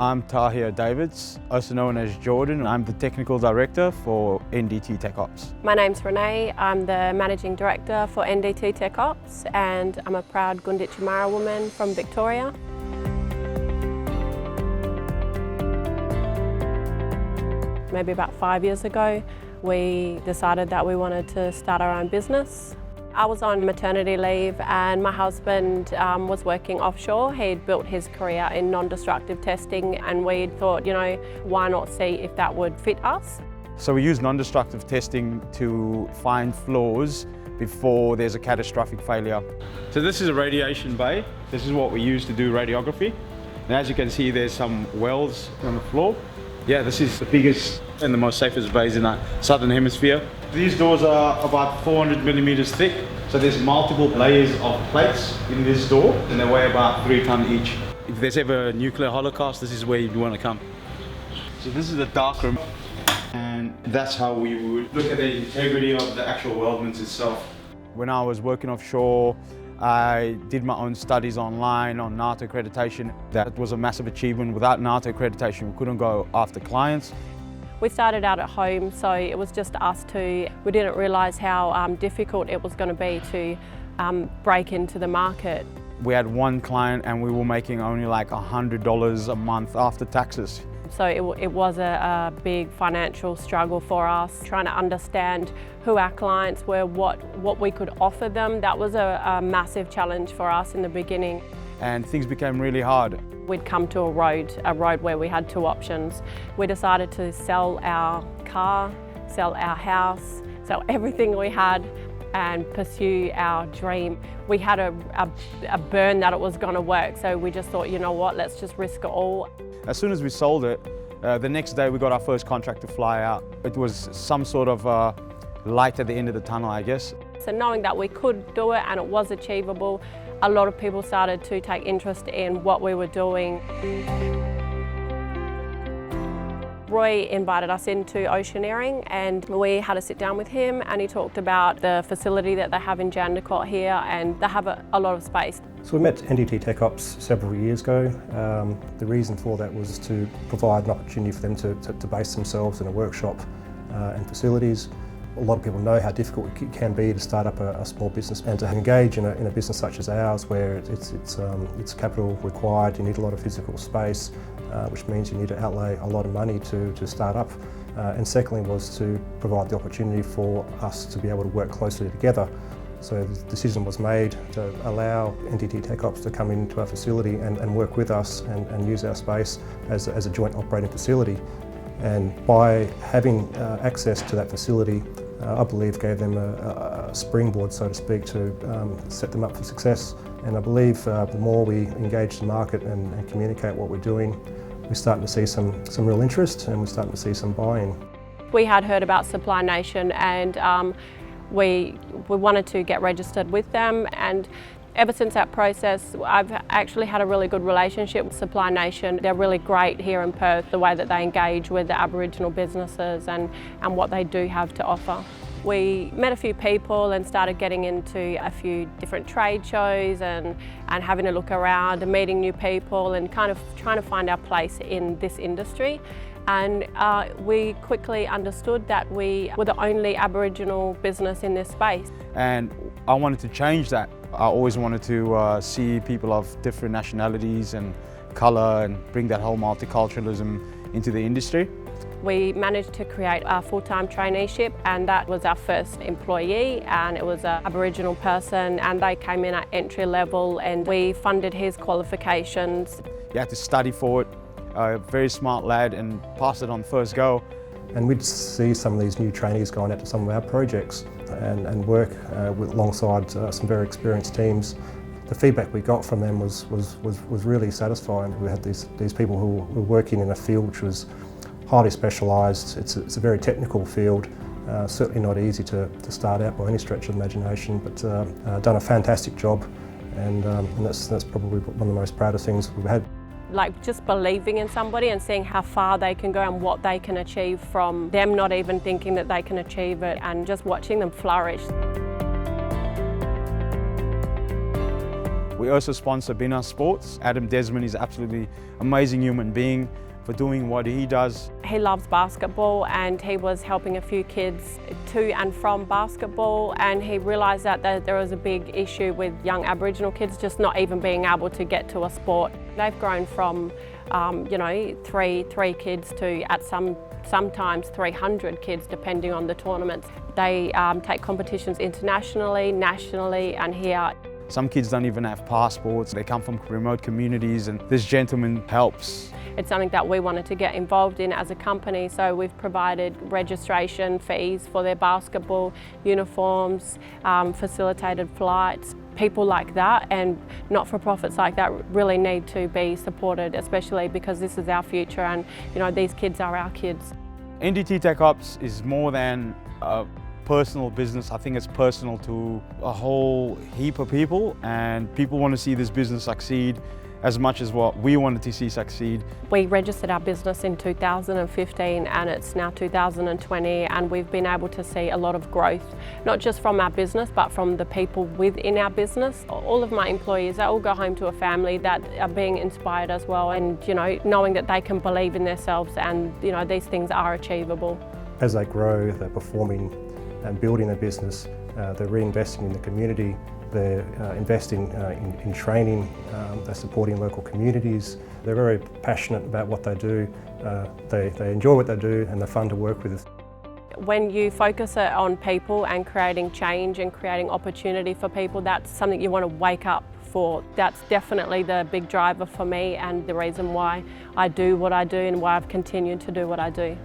I'm Tahir Davids, also known as Jordan. I'm the Technical Director for NDT Tech Ops. My name's Renee. I'm the Managing Director for NDT Tech Ops, and I'm a proud Gunditji Mara woman from Victoria. Maybe about 5 years ago, we decided that we wanted to start our own business. I was on maternity leave and my husband was working offshore. He'd built his career in non-destructive testing, and we thought, why not see if that would fit us? So we use non-destructive testing to find flaws before there's a catastrophic failure. So this is a radiation bay. This is what we use to do radiography. And as you can see, there's some welds on the floor. Yeah, this is the biggest and the most safest bays in the southern hemisphere. These doors are about 400 millimeters thick, so there's multiple layers of plates in this door, and they weigh about 3 tons each. If there's ever a nuclear holocaust, this is where you want to come. So this is the dark room, and that's how we would look at the integrity of the actual weldments itself. When I was working offshore, I did my own studies online on NATO accreditation. That was a massive achievement. Without NATO accreditation, we couldn't go after clients. We started out at home, so it was just us two. We didn't realise how difficult it was going to be to break into the market. We had one client and we were making only like $100 a month after taxes. So it was a big financial struggle for us, trying to understand who our clients were, what we could offer them. That was a massive challenge for us in the beginning. And things became really hard. We'd come to a road where we had 2 options. We decided to sell our car, sell our house, sell everything we had and pursue our dream. We had a burn that it was going to work, so we just thought, you know what, let's just risk it all. As soon as we sold it, the next day we got our first contract to fly out. It was some sort of light at the end of the tunnel, I guess. So knowing that we could do it and it was achievable, a lot of people started to take interest in what we were doing. Roy invited us into oceaneering and we had a sit down with him, and he talked about the facility that they have in Jandakot here, and they have a lot of space. So we met NDT Tech Ops several years ago. The reason for that was to provide an opportunity for them to base themselves in a workshop and facilities. A lot of people know how difficult it can be to start up a small business, and to engage in a business such as ours, where it's capital required. You need a lot of physical space, which means you need to outlay a lot of money to start up. And secondly was to provide the opportunity for us to be able to work closely together. So the decision was made to allow NDT Tech Ops to come into our facility and work with us and use our space as a joint operating facility. And by having access to that facility, I believe gave them a springboard, so to speak, to set them up for success. And I believe the more we engage the market and communicate what we're doing, we're starting to see some real interest, and we're starting to see some buy-in. We had heard about Supply Nation, and we wanted to get registered with them, and ever since that process, I've actually had a really good relationship with Supply Nation. They're really great here in Perth, the way that they engage with the Aboriginal businesses and what they do have to offer. We met a few people and started getting into a few different trade shows and having a look around and meeting new people and kind of trying to find our place in this industry. And we quickly understood that we were the only Aboriginal business in this space. And I wanted to change that. I always wanted to see people of different nationalities and colour and bring that whole multiculturalism into the industry. We managed to create a full-time traineeship, and that was our first employee, and it was an Aboriginal person, and they came in at entry level, and we funded his qualifications. You had to study for it. A very smart lad, and passed it on first go. And we'd see some of these new trainees going out to some of our projects and work alongside some very experienced teams. The feedback we got from them was really satisfying. We had these people who were working in a field which was highly specialised. It's a very technical field, certainly not easy to start out by any stretch of imagination, but done a fantastic job, and that's probably one of the most proudest things we've had. Like just believing in somebody and seeing how far they can go and what they can achieve from them not even thinking that they can achieve it, and just watching them flourish. We We also sponsor Bina Sports. Adam Desmond is absolutely amazing human being for doing what he does. He loves basketball and he was helping a few kids to and from basketball, and he realised that there was a big issue with young Aboriginal kids just not even being able to get to a sport. They've grown from three kids to at sometimes 300 kids depending on the tournaments. They take competitions internationally, nationally and here. Some kids don't even have passports. They come from remote communities, and this gentleman helps. It's something that we wanted to get involved in as a company, so we've provided registration fees for their basketball uniforms, facilitated flights. People like that and not-for-profits like that really need to be supported, especially because this is our future and these kids are our kids. NDT Tech Ops is more than a personal business. I think it's personal to a whole heap of people, and people want to see this business succeed as much as what we wanted to see succeed. We registered our business in 2015 and it's now 2020, and we've been able to see a lot of growth, not just from our business but from the people within our business. All of my employees, they all go home to a family that are being inspired as well, and knowing that they can believe in themselves and these things are achievable. As they grow, they're performing and building their business, they're reinvesting in the community, they're investing in training, they're supporting local communities. They're very passionate about what they do, they enjoy what they do and they're fun to work with. When you focus it on people and creating change and creating opportunity for people, that's something you want to wake up for. That's definitely the big driver for me and the reason why I do what I do and why I've continued to do what I do.